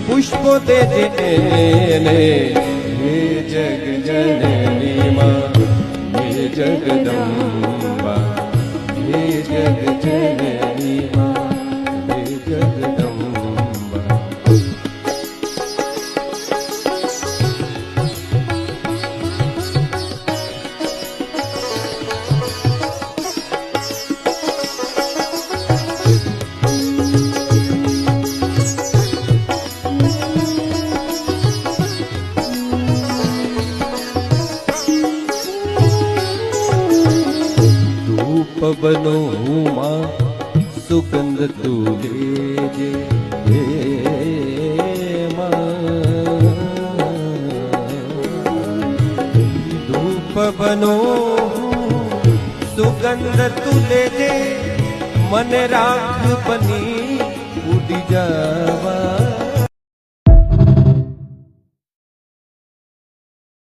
પુષ્પો દેજે એને હે જગ જનની માં હે જગદંબા હે જગ જનની માં હે જગદંબા બનો માં સુગંધ તું લેજે હે ધૂપ બનો સુગંધ તું લેજે મને રાખ બની ઉડી જવા